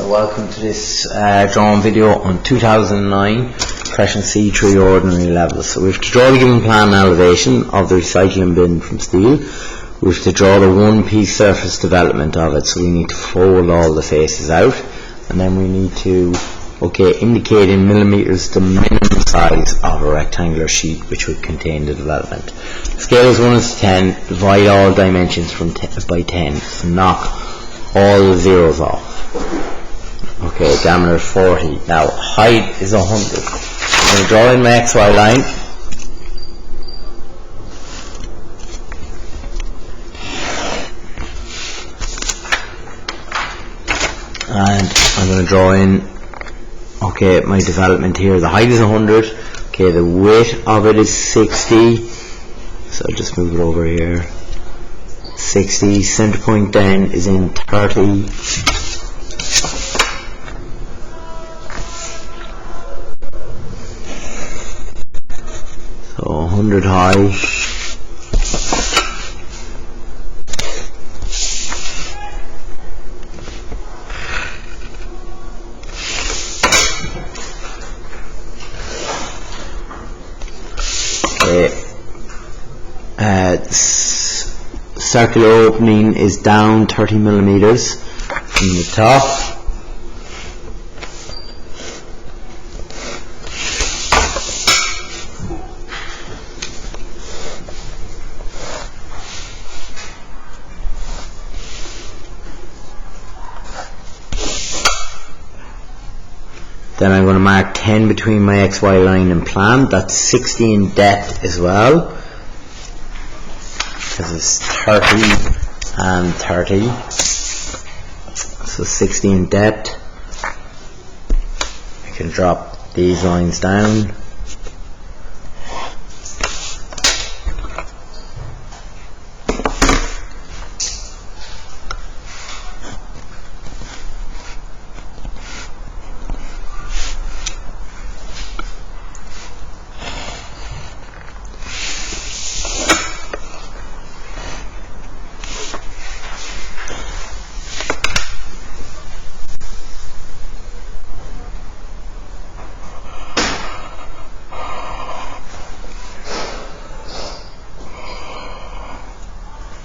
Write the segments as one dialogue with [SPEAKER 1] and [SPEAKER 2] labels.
[SPEAKER 1] welcome to this drawing video on 2009 Crescent C3 ordinary levels. So we have to draw the given plan and elevation of the recycling bin from steel. We have to draw the one piece surface development of it, so we need to fold all the faces out, and then we need to indicate in millimeters the minimum size of a rectangular sheet which would contain the development. The scale is 1 to 10, divide all dimensions by 10, so knock all the zeros off. Okay, diameter is 40. Now height is 100. I'm going to draw in my XY line. And I'm going to draw in my development here. The height is 100. Okay, the width of it is 60. So I'll just move it over here. 60. Center point then is in 30. So 100 high. Circular opening is down 30 millimeters from the top. Then I'm going to mark 10 between my XY line and plan. That's 60 in depth as well, because it's 30 and 30. So 60 in depth. I can drop these lines down.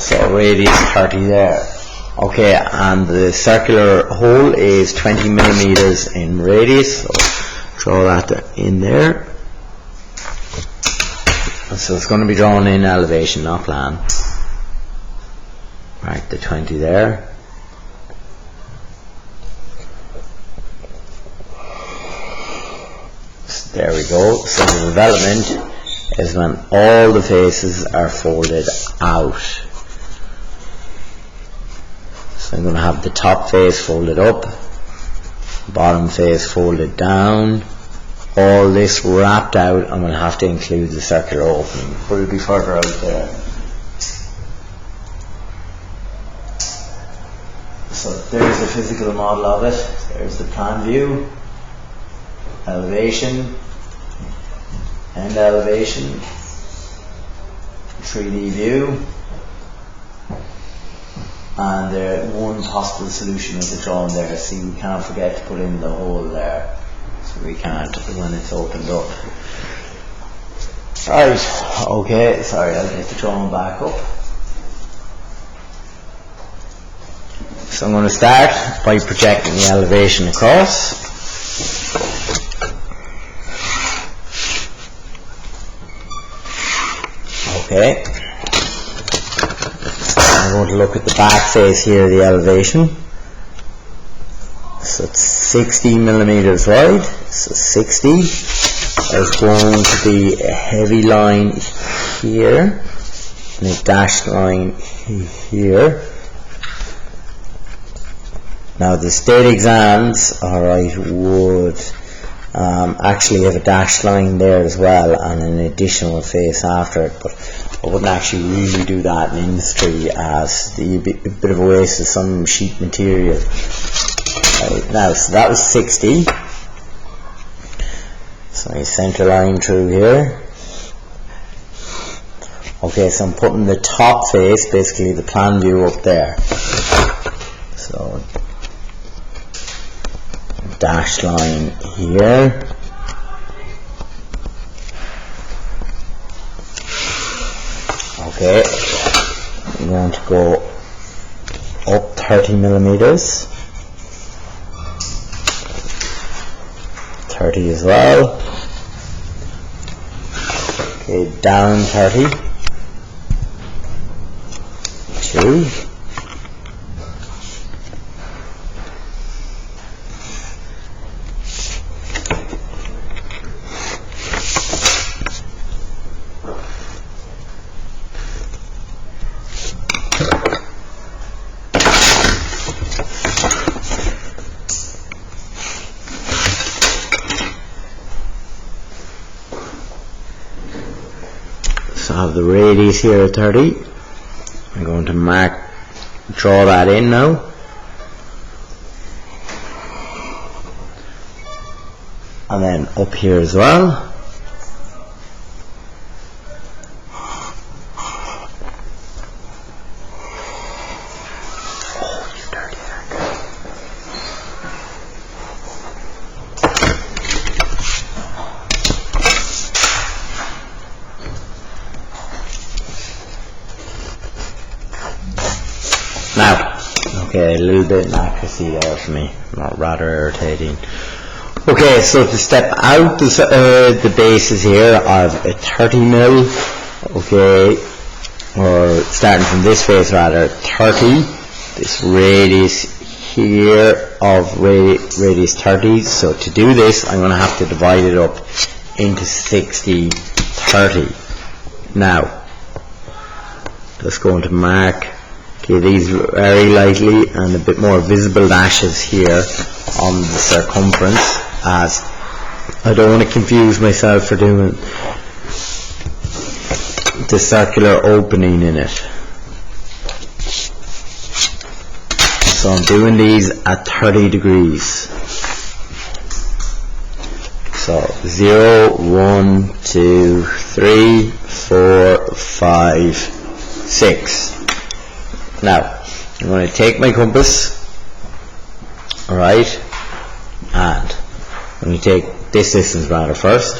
[SPEAKER 1] So radius 30 there. Okay, and the circular hole is 20 millimeters in radius, so draw that in there. So it's going to be drawn in elevation, not plan. Mark the 20 there. So there we go. So the development is when all the faces are folded out. So I'm going to have the top face folded up, bottom face folded down, all this wrapped out. I'm going to have to include the circular opening, but it'll be further out there. So there's the physical model of it. There's the plan view, elevation, and elevation, 3D view. And one possible solution is the drawing there. See, we can't forget to put in the hole there, so we can't when it's opened up. Right, okay, sorry, I'll get the drawing back up. So I'm going to start by projecting the elevation across. Okay. I'm going to look at the back face here, the elevation. So it's 60 millimeters wide. So 60. There's going to be a heavy line here and a dashed line here. Now the state exams, would actually have a dashed line there as well and an additional face after it, but I wouldn't actually really do that in industry, as a bit of a waste of some sheet material. Right, now, so that was 60. So I center line through here. Okay, so I'm putting the top face, basically the plan view, up there. So dashed line here. Okay, I'm going to go up 30 millimeters, 30 as well. Okay, down 30, 2. So I have the radius here at 30. I'm going to draw that in now. And then up here as well. Oh, you dirty hack. Now, okay, a little bit of accuracy there for me, not rather irritating. Okay, so to step out the bases here, I have a 30 mil, okay, or starting from this face rather, 30, this radius here of radius 30, so to do this I'm going to have to divide it up into 60, 30. Now, just going to mark these very lightly and a bit more visible dashes here on the circumference, as I don't want to confuse myself for doing the circular opening in it. So I'm doing these at 30 degrees. So 0, 1, 2, 3, 4, 5, 6. Now, I'm going to take my compass, alright, and I'm going to take this distance rather first.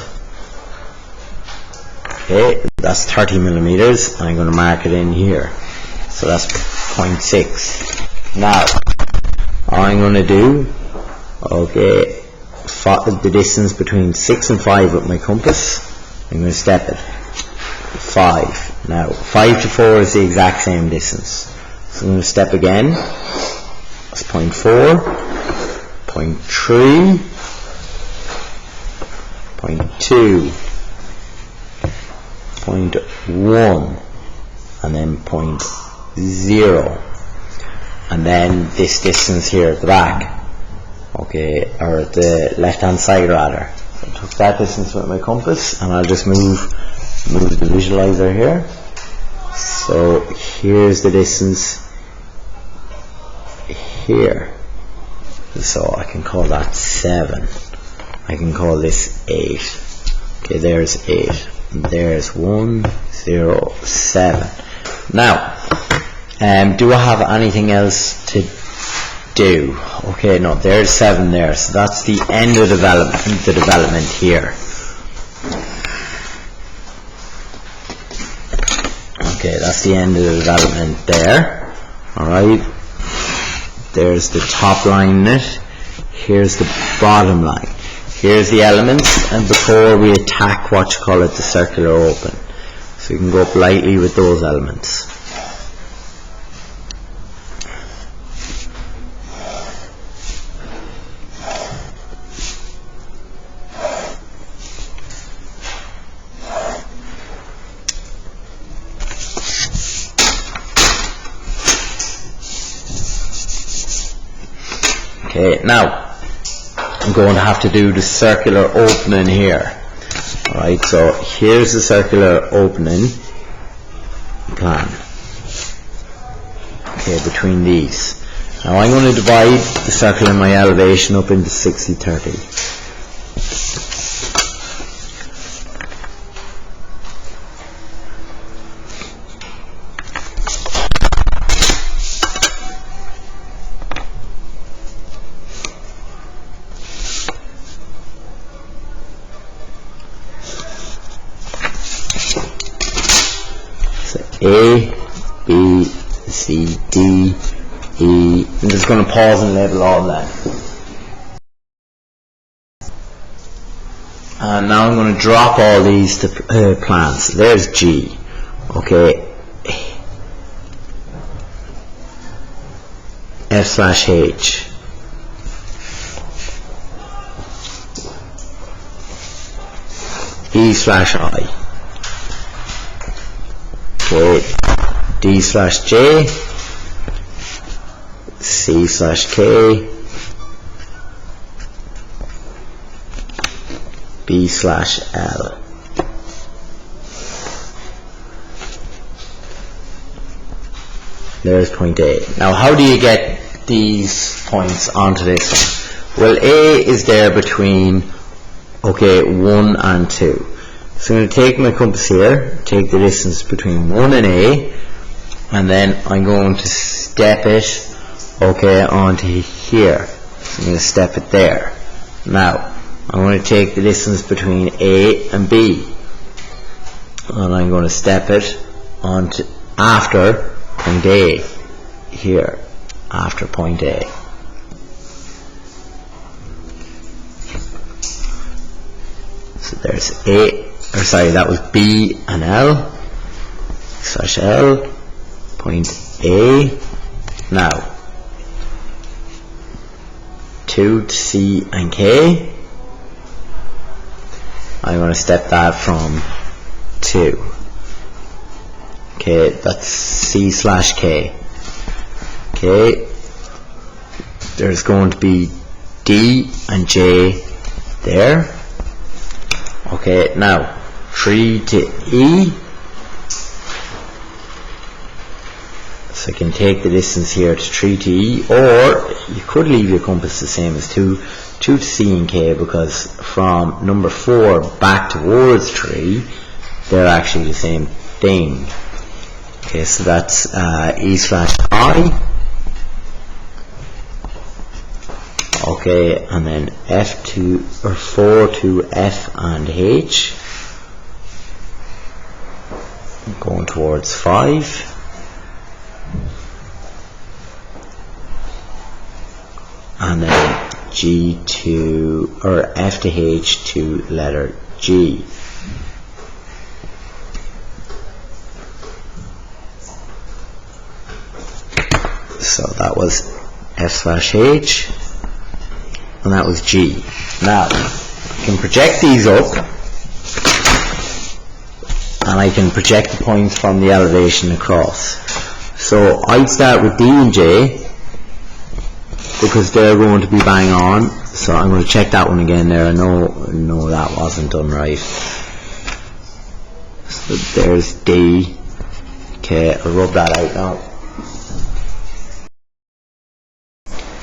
[SPEAKER 1] Okay, that's 30 millimeters, and I'm going to mark it in here. So that's 0.6. Now, all I'm going to do, okay, the distance between 6 and 5 with my compass, I'm going to step it. 5. Now, 5 to 4 is the exact same distance. So I'm going to step again. That's 0.4, 0.3, 0.2, 0.1, and then 0.0. And then this distance here at the back, okay, or at the left hand side rather. So I took that distance with my compass, and I'll just move the visualizer here. So here's the distance here. So I can call that 7. I can call this 8. Okay, there's 8. There's 1, 0, 7. Now, do I have anything else to do? Okay, no, there's 7 there. So that's the end of the development here. Okay, that's the end of the development there. Alright. There's the top line in it. Here's the bottom line. Here's the elements, and before we attack what you call it, the circular open. So you can go up lightly with those elements. Okay, now I'm going to have to do the circular opening here. Alright, so here's the circular opening plan. Okay, between these. Now I'm going to divide the circle in my elevation up into 60, 30. A, B, C, D, E. I'm just going to pause and label all that. And now I'm going to drop all these to plants. There's G. Okay. F/H. E/I. Okay. D/J. C/K. B/L. There's point A. Now how do you get these points onto this one? Well, A is there between 1 and 2. So I'm going to take my compass here, take the distance between 1 and A, and then I'm going to step it onto here. So I'm going to step it there. Now I'm going to take the distance between A and B, and I'm going to step it onto after point A here, after point A. So there's that was B and L/L, point A. Now 2 to C and K. I'm going to step that from 2. Okay, that's C/K. Okay, there's going to be D and J there. Okay, now 3 to E. So I can take the distance here to 3 to E, or you could leave your compass the same as 2 to C and K, because from number 4 back towards 3, they're actually the same thing. Okay, so that's E/I. Okay, and then 4 to F and H, going towards 5. And then G to, or F to H to letter G. So that was F/H, and that was G. Now I can project these up, and I can project the points from the elevation across. So I'd start with D and J, because they're going to be bang on. So I'm going to check that one again there. I know that wasn't done right. So there's D. Okay, I'll rub that out now.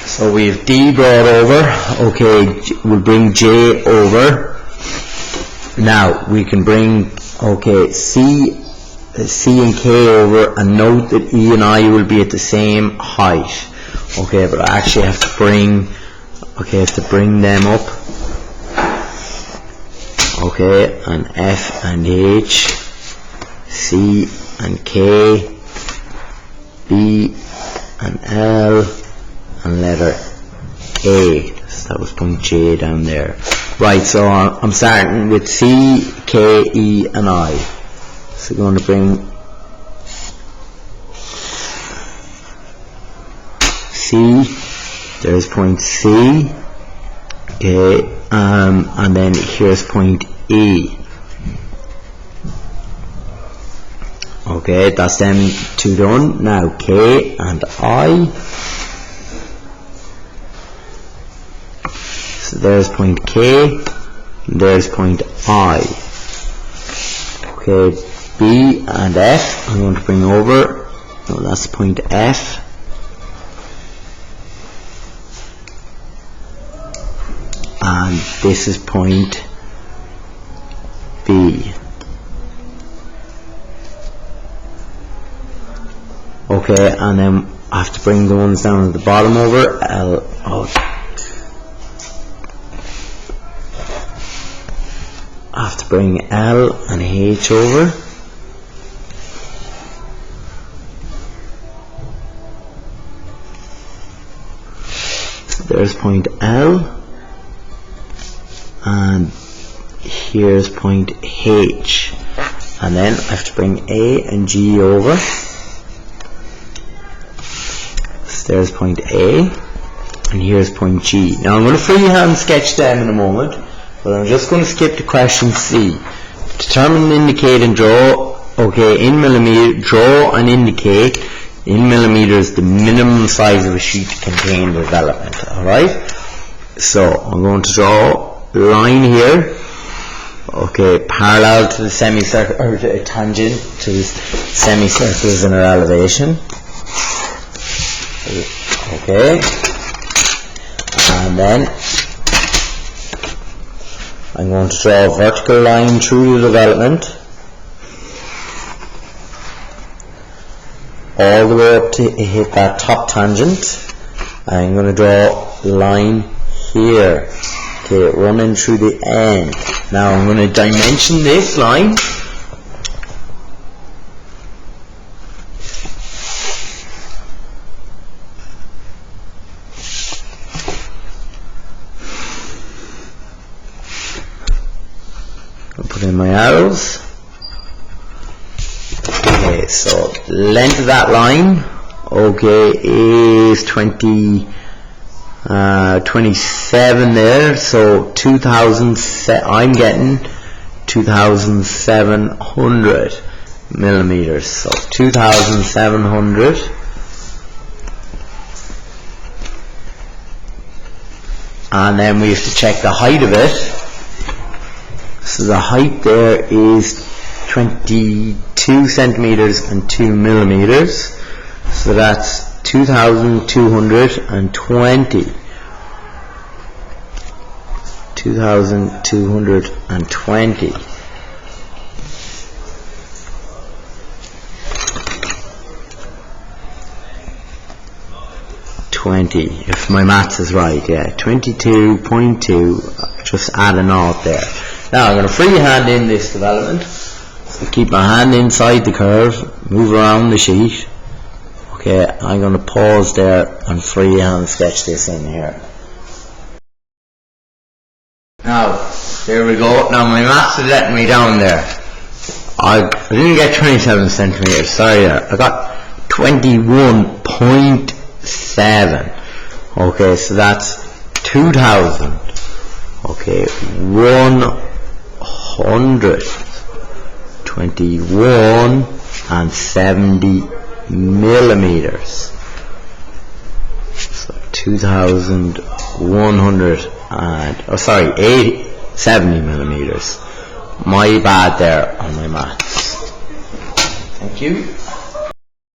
[SPEAKER 1] So we have D brought over. Okay, we'll bring J over. Now we can bring C and K over, and note that E and I will be at the same height. Okay, but I actually have to bring them up. Okay, and F and H, C and K, B and L, and letter A. So that was point J down there. Right, so I'm starting with C, K, E, and I. So I'm going to bring C, there's point C, okay, and then here's point E. Okay, that's them two done. Now K and I. So there's point K, there's point I. Okay, B and F, I'm going to bring over. No, that's point F. And this is point B. Okay, and then I have to bring the ones down at the bottom over. I have to bring L and H over. there's point L, and here's point H, and then I have to bring A and G over. So there's point A, and here's point G. Now I'm going to freehand sketch them in a moment, but I'm just going to skip to question C. Determine, indicate, and draw. Okay, in millimeter, draw and indicate in millimeters the minimum size of a sheet to contain the development. Alright? So I'm going to draw a line here. Okay, parallel to the semicircle, or a tangent to the semicircles in our elevation. Okay. And then I'm going to draw a vertical line through the development all the way up to hit that top tangent. I'm going to draw a line here, okay, running through the end. Now I'm going to dimension this line. I'll put in my arrows. Okay, so length of that line, okay, is 27 there, so 2,000, I'm getting 2,700 millimeters, so 2,700, and then we have to check the height of it. So the height there is 22 centimeters and 2 millimeters, so that's 2,220. 2,220. If my maths is right, yeah, 22.2. Just add a naught there. Now I'm going to freehand in this development. So keep my hand inside the curve, move around the sheet. Okay, I'm going to pause there and freehand sketch this in here. Now, there we go. Now my maths is letting me down there. I didn't get 27 centimeters, sorry there. I got 21.7. Okay, so that's 2,000. Okay, 121 and 70 millimeters. So 2,100 and 70 millimeters. My bad there on my maths. Thank you.